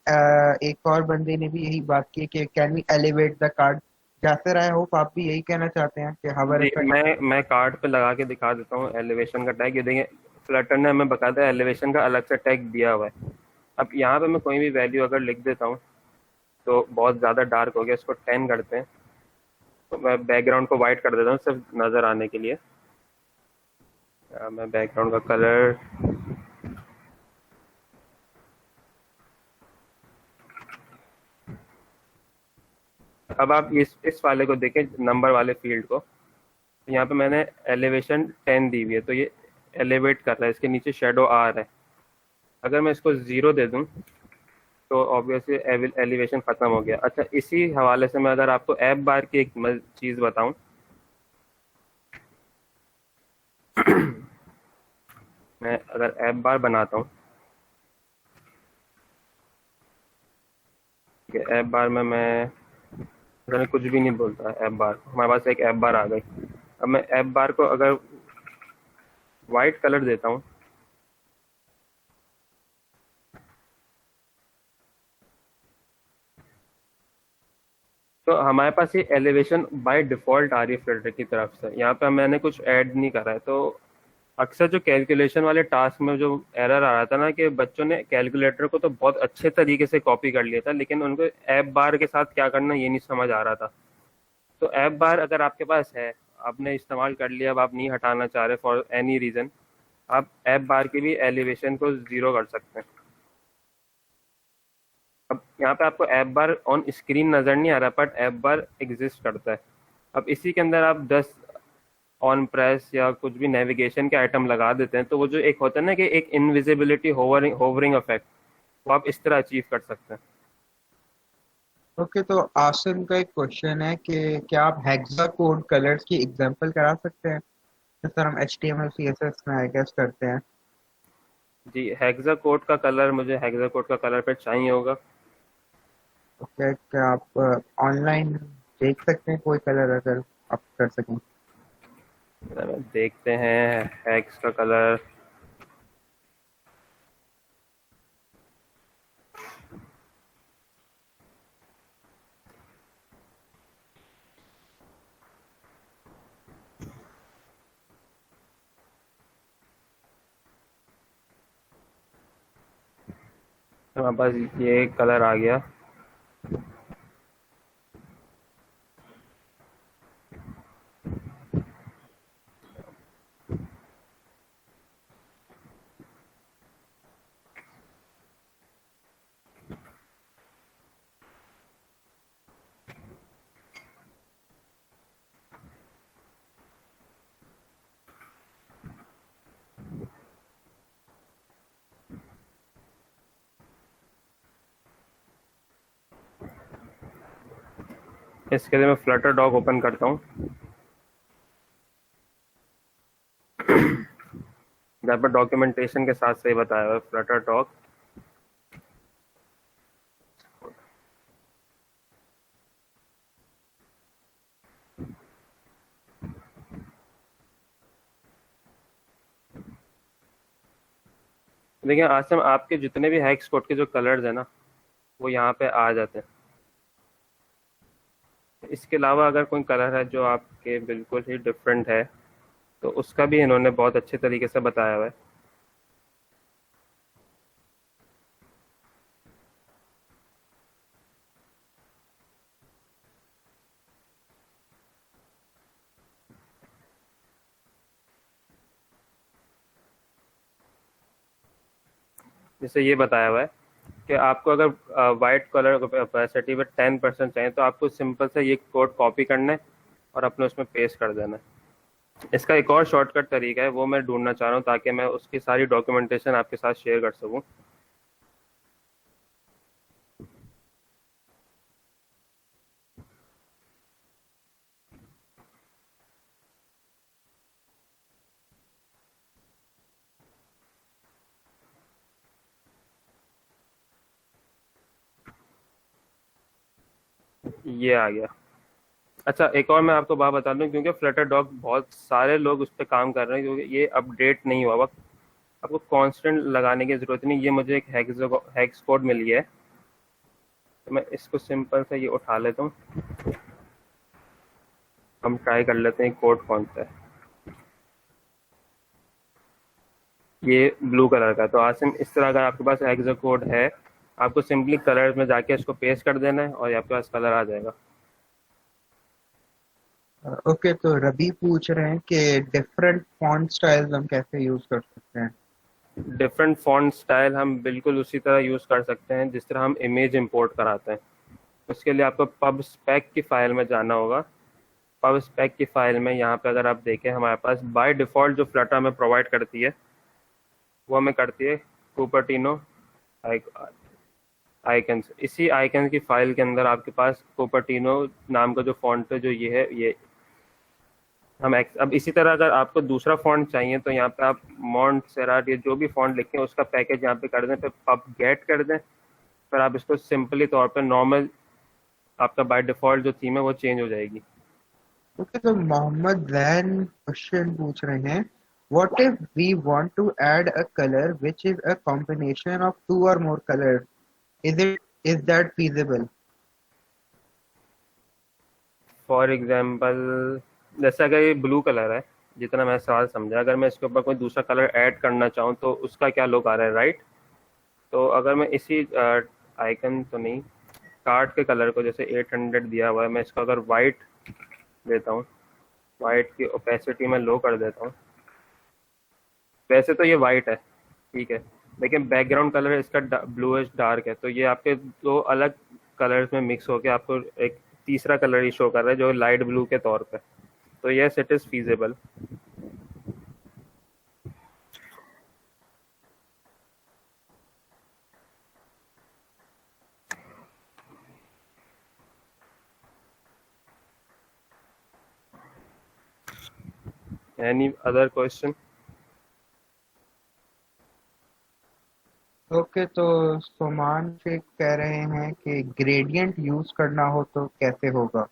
एक और बंदे ने भी यही बात की कि can we elevate the card. Jasir, I hope आप भी यही कहना चाहते हैं कि हवर जी, इफेक्ट। मैं कार्ड पे लगा के दिखा देता हूँ एलिवेशन का टैग। ये देखिए, फ्लटर ने हमें बकायदा एलिवेशन का अलग से टैग दिया हुआ है। अब यहाँ पे मैं कोई भी वैल्यू अगर लिख देता हूँ तो बहुत ज़्यादा डार्क हो गया, इसको 10 करते हैं। तो मैं बैकग्राउंड को वाइट कर देता हूँ सिर्फ नज़र आने के लिए। मैं बैकग्राउंड का कलर अब आप इस वाले को देखें, नंबर वाले फील्ड को। तो यहाँ पे मैंने एलिवेशन 10 दी हुई है, तो ये एलिवेट कर रहा है, इसके नीचे शेडो आ रहा है। अगर मैं इसको 0 दे दूं तो ऑब्वियसली एलिवेशन खत्म हो गया। अच्छा, इसी हवाले से मैं अगर आपको ऐप बार की एक चीज बताऊं, मैं अगर ऐप बार बनाता हूं, ऐप बार में मैं अगर मैं कुछ भी नहीं बोलता ऐप बार, हमारे पास एक ऐप बार आ गई। अब मैं ऐप बार को अगर वाइट कलर देता हूं, तो हमारे पास ये एलिवेशन बाय डिफॉल्ट आ रही है फिल्टर की तरफ से। यहाँ पे मैंने कुछ ऐड नहीं करा है। तो अक्सर जो कैलकुलेशन वाले टास्क में जो एरर आ रहा था ना, कि बच्चों ने कैलकुलेटर को तो बहुत अच्छे तरीके से कॉपी कर लिया था, लेकिन उनको ऐप बार के साथ क्या करना ये नहीं समझ आ रहा था। तो ऐप बार अगर आपके पास है, आपने इस्तेमाल कर लिया, अब आप नहीं हटाना चाह रहे फॉर एनी रीज़न, आप ऐप बार की भी एलिवेशन को 0 कर सकते हैं। अब यहाँ पे आपको ऐप बार ऑन स्क्रीन नज़र नहीं आ रहा, बट ऐप बार एग्जिस्ट करता है। अब इसी के अंदर आप 10 ऑन प्रेस या कुछ भी नेविगेशन के आइटम लगा देते हैं, तो वो जो एक होता है ना कि एक इनविजिबिलिटी होवरिंग इफेक्ट, वो आप इस तरह अचीव कर सकते हैं। ओके, तो आसिम का एक क्वेश्चन है कि क्या आप हेक्सा कोड कलर्स की एग्जांपल करा सकते हैं, जिस तरह हम HTML CSS में आई गेस करते हैं? जी, हेक्सा कोड का कलर, मुझे हेक्सा कोड का कलर पे चाहिए होगा। ओके, क्या आप ऑनलाइन देख सकते हैं कोई कलर अगर आप कर सकें? देखते हैं हेक्स का कलर। हमारे पास ये कलर आ गया। इसके लिए मैं फ्लटर डॉक ओपन करता हूँ, जहाँ पर डॉक्यूमेंटेशन के साथ सही बताया हुआ है फ्लटर डॉक। देखिए आसिम, आपके जितने भी हेक्स कोड के जो कलर्स है ना, वो यहाँ पे आ जाते हैं। इसके अलावा अगर कोई कलर है जो आपके बिल्कुल ही डिफरेंट है, तो उसका भी इन्होंने बहुत अच्छे तरीके से बताया हुआ है। जैसे ये बताया हुआ है कि आपको अगर वाइट कलर कैपेसिटी में 10% चाहिए, तो आपको सिंपल से ये कोड कॉपी करना है और अपने उसमें पेस्ट कर देना है। इसका एक और शॉर्टकट तरीका है, वो मैं ढूंढना चाह रहा हूँ ताकि मैं उसकी सारी डॉक्यूमेंटेशन आपके साथ शेयर कर सकूँ। ये आ गया। अच्छा, एक और मैं आपको बात बता दूं, क्योंकि फ्लटर डॉक बहुत सारे लोग उस पर काम कर रहे हैं, क्योंकि ये अपडेट नहीं हुआ। वक्त आपको कांस्टेंट लगाने की ज़रूरत नहीं। ये मुझे एक हेक्स कोड मिल गया है, तो मैं इसको सिंपल से ये उठा लेता हूँ। हम ट्राई कर लेते हैं कोड कौन सा है। ये ब्लू कलर का। तो आसिम, इस तरह अगर आपके पास हेक्स कोड है, आपको सिंपली कलर में जाके इसको पेस्ट कर देना है और ये आपके पास कलर आ जाएगा। ओके, तो रवि पूछ रहे हैं कि डिफरेंट फॉन्ट स्टाइल्स हम कैसे यूज कर सकते हैं? डिफरेंट फॉन्ट स्टाइल हम बिल्कुल उसी तरह यूज़ कर सकते हैं जिस तरह हम इमेज इंपोर्ट कराते हैं। उसके लिए आपको पब स्पेक की फाइल में जाना होगा। पब स्पेक की फाइल में यहाँ पे अगर आप देखें हमारे पास बाय डिफ़ॉल्ट जो फ्लटर हमें प्रोवाइड करती है वो हमें करती है कुपर्टिनो आइकन्स। इसी आइकन की फाइल के अंदर आपके पास कुपर्टिनो नाम का जो फॉन्ट है जो ये है ये अब इसी तरह अगर आपको दूसरा फॉन्ट चाहिए तो यहाँ पे आप मॉन्टसेराट ये जो भी फॉन्ट लिखें उसका पैकेज यहाँ पे कर दें, फिर पब गेट कर दें, फिर आप इसको सिंपली तौर पे नॉर्मल आपका बाय डिफ़ॉल्ट जो थीम है वो चेंज हो जाएगी। ओके, तो मोहम्मद जैन क्वेश्चन पूछ रहे हैं, what if we want to add a colour which is a combination of 2 और more colours, is that feasible? For example जैसे अगर ये ब्लू कलर है, जितना मैं सवाल समझा, अगर मैं इसके ऊपर कोई दूसरा कलर ऐड करना चाहूँ तो उसका क्या लुक आ रहा है, राइट? तो अगर मैं इसी आइकन तो नहीं, कार्ड के कलर को जैसे 800 दिया हुआ है, मैं इसको अगर वाइट देता हूँ, वाइट की ओपेसिटी मैं लो कर देता हूँ, वैसे तो ये वाइट है ठीक है, लेकिन बैकग्राउंड कलर इसका ब्लूइश डार्क है, तो ये आपके दो अलग कलर्स में मिक्स होकर आपको एक तीसरा कलर ही शो कर रहा है जो लाइट ब्लू के तौर पे। तो yes it is feasible. Any other question? Okay, तो सोमान शेख कह रहे हैं कि ग्रेडियंट यूज करना हो तो कैसे होगा?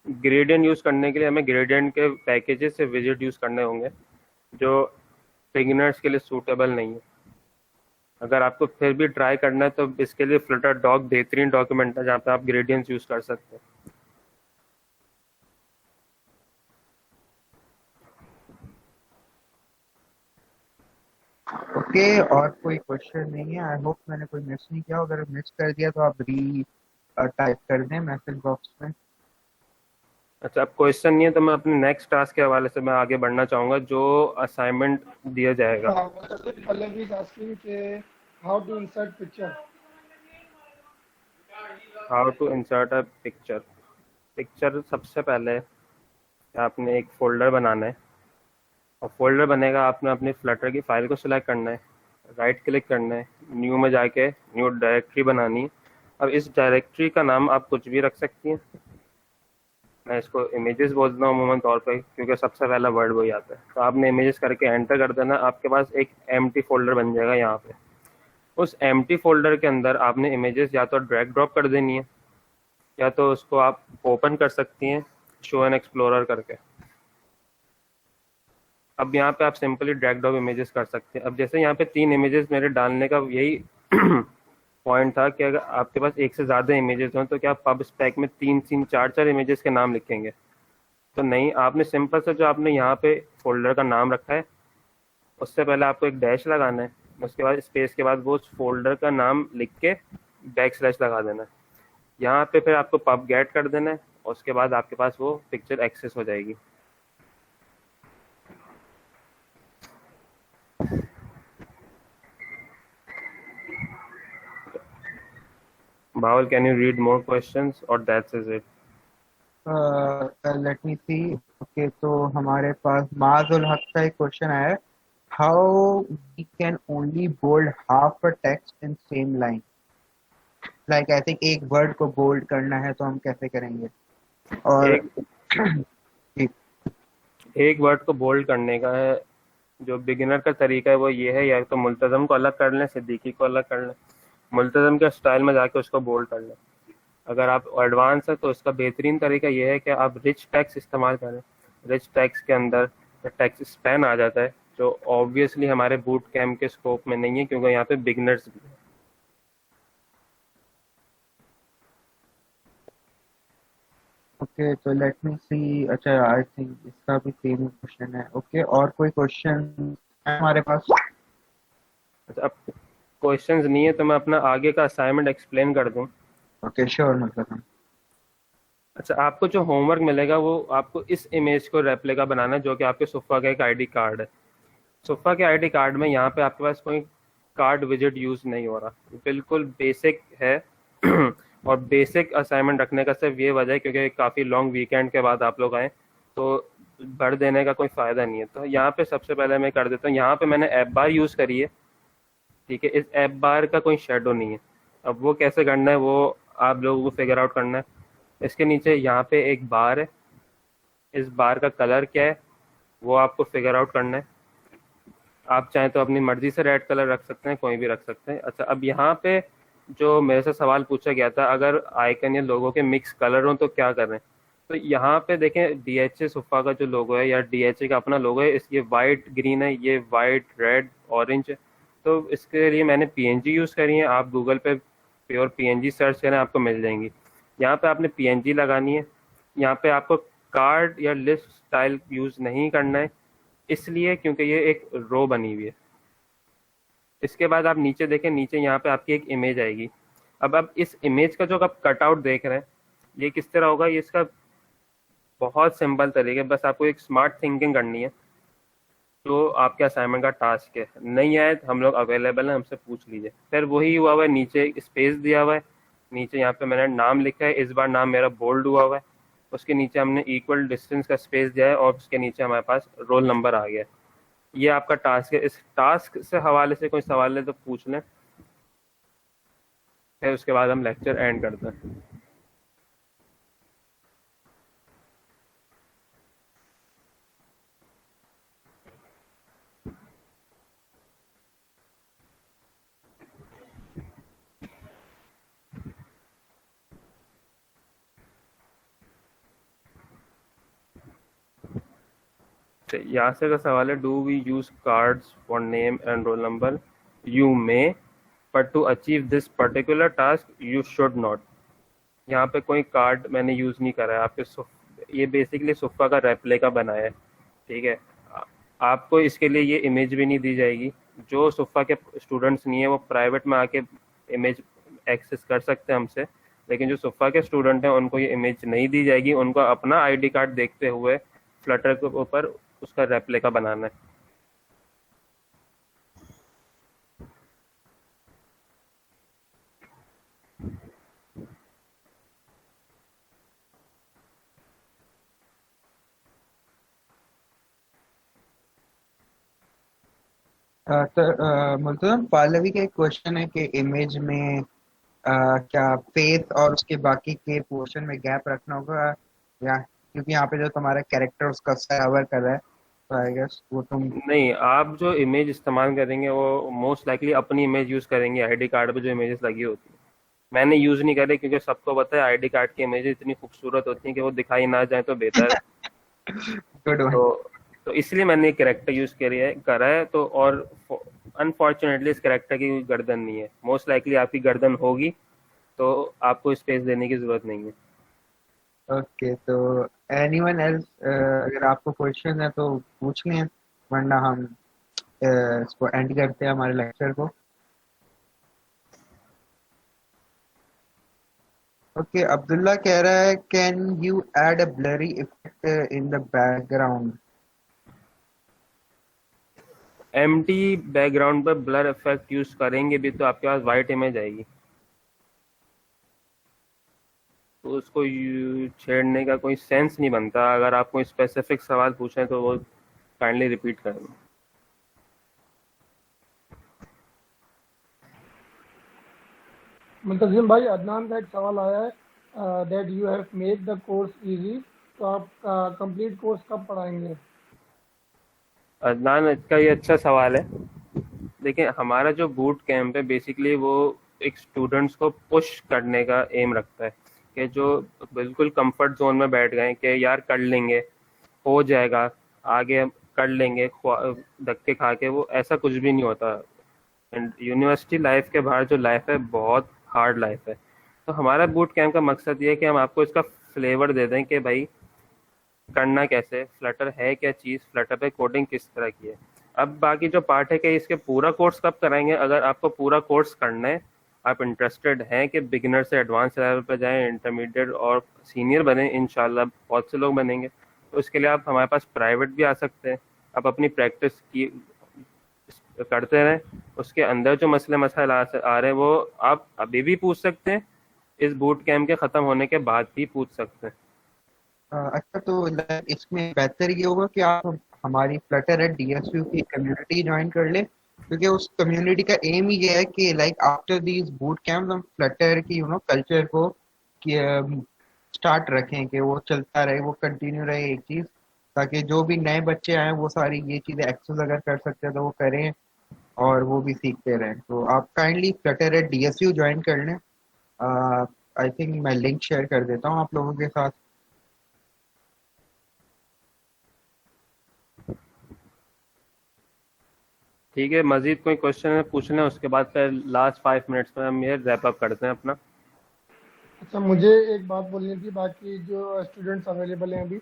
ग्रेडियंट यूज करने के लिए हमें ग्रेडियंट के पैकेजेस से विजिट यूज करने होंगे जो बिगिनर्स के लिए सूटेबल नहीं है। अगर आपको फिर भी ट्राई करना है तो इसके लिए फ्लटर डॉक बेहतरीन डॉक्यूमेंट है जहाँ पे आप ग्रेडियंट्स यूज कर सकते हैं। ओके, और कोई क्वेश्चन नहीं है। आई होप मैंने कोई मिस नहीं किया, अगर मिस कर दिया तो आप री टाइप कर दें मैसेज बॉक्स में। अच्छा, अब क्वेश्चन नहीं है तो मैं अपने नेक्स्ट टास्क के हवाले से मैं आगे बढ़ना चाहूँगा जो असाइनमेंट दिया जाएगा। Pallavi is asking how to insert picture. How to insert a picture. Picture सबसे पहले आपने एक फोल्डर बनाना है और फोल्डर बनेगा, आपने अपनी फ्लटर की फाइल को सिलेक्ट करना है, राइट क्लिक करना है, न्यू में जाके न्यू डायरेक्टरी बनानी है। अब इस डायरेक्टरी का नाम आप कुछ भी रख सकती हैं, मैं इसको इमेजेस बोलता हूँ अमूमन तौर पे क्योंकि सबसे पहला वर्ड वही आता है। तो आपने इमेजेस करके एंटर कर देना, आपके पास एक एम्प्टी फोल्डर बन जाएगा यहाँ पे। उस एम्प्टी फोल्डर के अंदर आपने इमेजेस या तो ड्रैग ड्रॉप कर देनी है या तो उसको आप ओपन कर सकती हैं शो एंड एक्सप्लोरर करके। अब यहाँ पे आप सिंपली ड्रैग ड्रॉप इमेजेस कर सकते हैं। अब जैसे यहाँ पे 3 इमेजेस मेरे डालने का यही पॉइंट था कि अगर आपके पास एक से ज़्यादा इमेजेस हों तो क्या आप पब स्पेक में 3 4 इमेजेस के नाम लिखेंगे? तो नहीं, आपने सिंपल से जो आपने यहाँ पे फोल्डर का नाम रखा है उससे पहले आपको एक डैश लगाना है, उसके बाद स्पेस के बाद वो उस फोल्डर का नाम लिख के बैकस्लैश लगा देना है। यहाँ पे फिर आपको पब गेट कर देना है और उसके बाद आपके पास वो पिक्चर एक्सेस हो जाएगी। Bawal, can you read more questions or that's is it? Let me see. Okay, तो हमारे पास माजुल हक का एक क्वेश्चन है, how we can only bold half a text in same line. Like I think एक word को बोल्ड करना है तो हम कैसे करेंगे? और एक वर्ड को बोल्ड करने का है जो बिगिनर का तरीका है वो ये है, या तो मुल्तज़म को अलग कर लें, सिद्दीकी को अलग कर लें, मुल्तज़म के स्टाइल में जाके उसको बोल्ड कर लें। अगर आप एडवांस है तो इसका बेहतरीन तरीका ये है कि आप रिच टेक्स्ट इस्तेमाल करें। रिच टेक्स्ट के अंदर टेक्स्ट स्पैन आ जाता है जो ऑब्वियसली हमारे बूट कैम्प के स्कोप में नहीं है क्योंकि यहाँ पे बिगनर्स भी हैं। ओके, तो लेट मी सी। अच्छा, आई थिंक इसका भी सेम क्वेश्चन है। ओके, और कोई क्वेश्चन है हमारे पास? अच्छा, अब क्वेश्चंस नहीं है तो मैं अपना आगे का असाइनमेंट एक्सप्लेन कर दूं। ओके, श्योर, मतलब। अच्छा, आपको जो होमवर्क मिलेगा वो आपको इस इमेज को रेप्लिका बनाना है जो कि आपके सोफा का एक आईडी कार्ड है। सोफा के आईडी कार्ड में यहाँ पे आपके पास कोई कार्ड विजिट यूज नहीं हो रहा, बिल्कुल बेसिक है और बेसिक असाइनमेंट रखने का सिर्फ ये वजह है क्योंकि काफ़ी लॉन्ग वीकेंड के बाद आप लोग आए, तो भर देने का कोई फ़ायदा नहीं है। तो यहाँ पे सबसे पहले मैं कर देता हूँ, यहाँ पे मैंने ऐप बार यूज़ करी है, ठीक है। इस ऐप बार का कोई शेडो नहीं है। अब वो कैसे करना है वो आप लोगों को फिगर आउट करना है। इसके नीचे यहाँ पे एक बार है, इस बार का कलर क्या है वो आपको फिगर आउट करना है। आप चाहें तो अपनी मर्जी से रेड कलर रख सकते हैं, कोई भी रख सकते हैं। अच्छा, अब यहाँ पे जो मेरे से सवाल पूछा गया था, अगर आइकन या लोगो के मिक्स कलर हो तो क्या करें, तो यहाँ पे देखें DHA सोफा का जो लोगो है या DHA का अपना लोगो है, इस ये वाइट ग्रीन है, ये वाइट रेड ऑरेंज है। तो इसके लिए मैंने PNG यूज़ करी है। आप गूगल पे प्योर PNG सर्च करें, आपको मिल जाएंगी। यहाँ पे आपने PNG लगानी है। यहाँ पे आपको कार्ड या लिस्ट स्टाइल यूज़ नहीं करना है, इसलिए क्योंकि ये एक रो बनी हुई है। इसके बाद आप नीचे देखें, नीचे यहाँ पे आपकी एक इमेज आएगी। अब आप इस इमेज का जो आप कटआउट देख रहे हैं ये किस तरह होगा, ये इसका बहुत सिंपल तरीके, बस आपको एक स्मार्ट थिंकिंग करनी है। तो आपके असाइनमेंट का टास्क है, नहीं आए तो हम लोग अवेलेबल हैं, हमसे पूछ लीजिए। फिर वही हुआ हुआ है, नीचे स्पेस दिया हुआ है, नीचे यहाँ पे मैंने नाम लिखा है, इस बार नाम मेरा बोल्ड हुआ हुआ है। उसके नीचे हमने इक्वल डिस्टेंस का स्पेस दिया है और उसके नीचे हमारे पास रोल नंबर आ गया है। ये आपका टास्क है। इस टास्क से हवाले से कोई सवाल है तो पूछ लें, फिर उसके बाद हम लेक्चर एंड करते हैं। यहाँ से का सवाल है, do we use cards for name and roll number? You may, but to achieve this particular task you should not. यहाँ पे कोई कार्ड मैंने यूज़ नहीं करा है। ये बेसिकली सोफा का रेप्लिका बनाया है, ठीक है। आपको इसके लिए ये इमेज भी नहीं दी जाएगी। जो सोफा के स्टूडेंट्स नहीं है वो प्राइवेट में आके इमेज एक्सेस कर सकते हैं हमसे, लेकिन जो सोफा के स्टूडेंट हैं उनको ये इमेज नहीं दी जाएगी। उनको अपना ID कार्ड देखते हुए फ्लटर के ऊपर उसका रेप्लिका बनाना है। तो मुल्तज़म, पालवी का एक क्वेश्चन है कि इमेज में क्या फेस और उसके बाकी के पोर्शन में गैप रखना होगा, या क्योंकि यहाँ पे जो तुम्हारा कैरेक्टर उसका सर्वर कर रहा है, तो आई गेस वो तुम। नहीं, आप जो इमेज इस्तेमाल करेंगे वो मोस्ट लाइकली अपनी इमेज यूज़ करेंगे। ID कार्ड पे जो इमेजेस लगी होती है मैंने यूज़ नहीं करी, क्योंकि सबको पता है ID कार्ड की इमेजेस इतनी खूबसूरत होती हैं कि वो दिखाई ना जाए तो बेहतर है। Good one. तो इसलिए मैंने एक कैरेक्टर यूज़ करा है। तो और अनफॉर्चुनेटली इस कैरेक्टर की गर्दन नहीं है। मोस्ट लाइकली आपकी गर्दन होगी तो आपको स्पेस देने की ज़रूरत नहीं है। ओके, तो एनीवन एल्स, अगर आपको क्वेश्चन है तो पूछ लें, वरना हम इसको एंड करते हैं हमारे लेक्चर को। ओके, अब्दुल्ला कह रहा है, can you add a blurry effect in the background? Empty background पर ब्लर इफेक्ट यूज़ करेंगे भी तो आपके पास वाइट इमेज आएगी, तो उसको छेड़ने का कोई सेंस नहीं बनता। अगर आप कोई स्पेसिफिक सवाल पूछें तो वो काइंडली रिपीट करें। मुंतजिम भाई, अदनान का एक सवाल आया है that you have made the course easy, तो आप कंप्लीट कोर्स कब पढ़ाएंगे? अदनान, इसका ये अच्छा सवाल है। देखिए, हमारा जो बूट कैंप है बेसिकली वो एक स्टूडेंट्स को पुश करने का एम रखता है कि जो बिल्कुल कंफर्ट जोन में बैठ गए कि यार कर लेंगे, हो जाएगा, आगे कर लेंगे, धक्के खा के, वो ऐसा कुछ भी नहीं होता। एंड यूनिवर्सिटी लाइफ के बाहर जो लाइफ है बहुत हार्ड लाइफ है। तो हमारा बूट कैंप का मकसद ये है कि हम आपको इसका फ्लेवर दे दें कि भाई करना कैसे, फ्लटर है क्या चीज़, फ्लटर पे कोडिंग किस तरह की है। अब बाकी जो पार्ट है कि इसके पूरा कोर्स कब कराएंगे, अगर आपको पूरा कोर्स करना है, आप इंटरेस्टेड हैं कि बिगिनर से एडवांस लेवल पर जाएं, इंटरमीडिएट और सीनियर बने, इंशाल्लाह बहुत से लोग बनेंगे, तो इसके लिए आप हमारे पास प्राइवेट भी आ सकते हैं। आप अपनी प्रैक्टिस की करते रहें, उसके अंदर जो मसले मसाइल आ रहे हैं वो आप अभी भी पूछ सकते हैं, इस बूट कैम्प के ख़त्म होने के बाद भी पूछ सकते हैं। अच्छा, तो इसमें बेहतर ये होगा कि आप हमारी फ्लटर एट DSU की कम्युनिटी ज्वाइन कर ले, क्योंकि उस कम्युनिटी का एम ही ये है कि like after these boot camp हम फ्लटर की कल्चर को स्टार्ट रखें, कि वो चलता रहे, वो कंटिन्यू रहे एक चीज, ताकि जो भी नए बच्चे आए वो सारी ये चीजें एक्सेस अगर कर सकते हैं तो वो करें और वो भी सीखते रहें। तो आप kindly Flutter at DSU join कर लें। आई थिंक मैं लिंक शेयर कर देता हूँ आप लोगों के साथ। ठीक है, मजीद कोई क्वेश्चन है पूछ लें, उसके बाद फिर लास्ट 5 मिनट्स में हम ये रैप अप करते हैं अपना। अच्छा, मुझे एक बात बोलनी थी, बाकी जो स्टूडेंट्स अवेलेबल हैं अभी,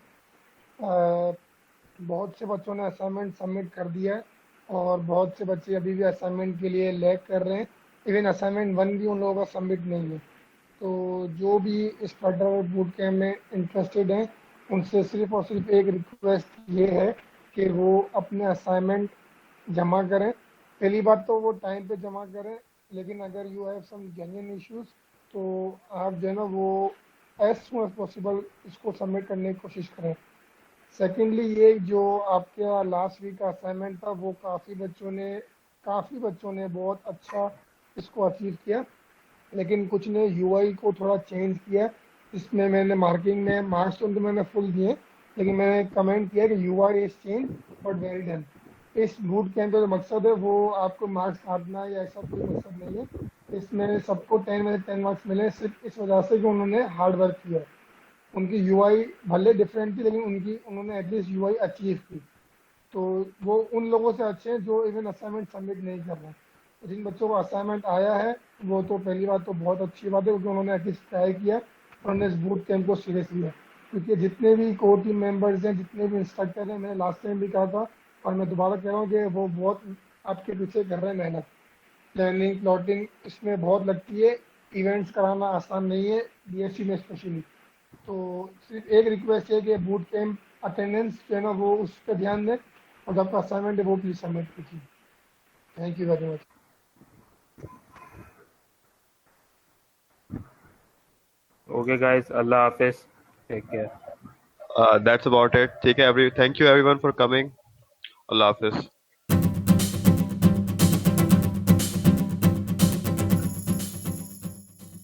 बहुत से बच्चों ने असाइनमेंट सबमिट कर दिया है और बहुत से बच्चे अभी भी असाइनमेंट के लिए लैग कर रहे हैं। इवन असाइनमेंट 1 भी उन लोगों का सबमिट नहीं है। तो जो भी इस फ्लटर बूट कैम्प में इंटरेस्टेड हैं, उनसे सिर्फ और सिर्फ एक रिक्वेस्ट ये है कि वो अपने असाइनमेंट जमा करें। पहली बात तो वो टाइम पे जमा करें, लेकिन अगर you have some genuine issues तो आप जो है ना वो एज सुन एज पॉसिबल इसको सबमिट करने की कोशिश करें। सेकेंडली, ये जो आपका लास्ट वीक का असाइनमेंट था वो काफ़ी बच्चों ने बहुत अच्छा इसको अचीव किया, लेकिन कुछ ने UI को थोड़ा चेंज किया। इसमें मैंने मार्किंग में मार्क्स तो मैंने फुल दिए, लेकिन मैंने कमेंट किया कि UI is change but very done. इस बूट कैंप का जो मकसद है वो आपको मार्क्स काटना या ऐसा कोई मकसद नहीं है। इसमें सबको 10 में से 10 मार्क्स मिले सिर्फ इस वजह से कि उन्होंने हार्ड वर्क किया। उनकी UI भले डिफरेंट थी, लेकिन उन्होंने एटलीस्ट UI अचीव की। तो वो उन लोगों से अच्छे हैं जो इवन असाइनमेंट सबमिट नहीं कर रहे हैं। तो जिन बच्चों को असाइनमेंट आया है वो तो पहली बात तो बहुत अच्छी बात है, क्योंकि उन्होंने एटलीस्ट ट्राई किया, उन्होंने इस बूट कैंप को सीरियस लिया। क्योंकि जितने भी कोर टीम मेंबर्स हैं, जितने भी इंस्ट्रक्टर हैं, मैंने लास्ट टाइम भी कहा था और मैं दोबारा कह रहा हूँ कि वो बहुत आपके पीछे कर रहे हैं मेहनत। प्लानिंग प्लॉटिंग इसमें बहुत लगती है, इवेंट्स कराना आसान नहीं है DSU में स्पेशली। तो सिर्फ एक रिक्वेस्ट है कि बूट कैंप अटेंडेंस जो है ना वो उस पर ध्यान दें, और आपका असाइनमेंट है वो प्लीज सबमिट कीजिए। Thank you very much. Okay guys, अल्लाह हाफिज, take care. That's about it. Thank you everyone for coming. Allah Hafiz.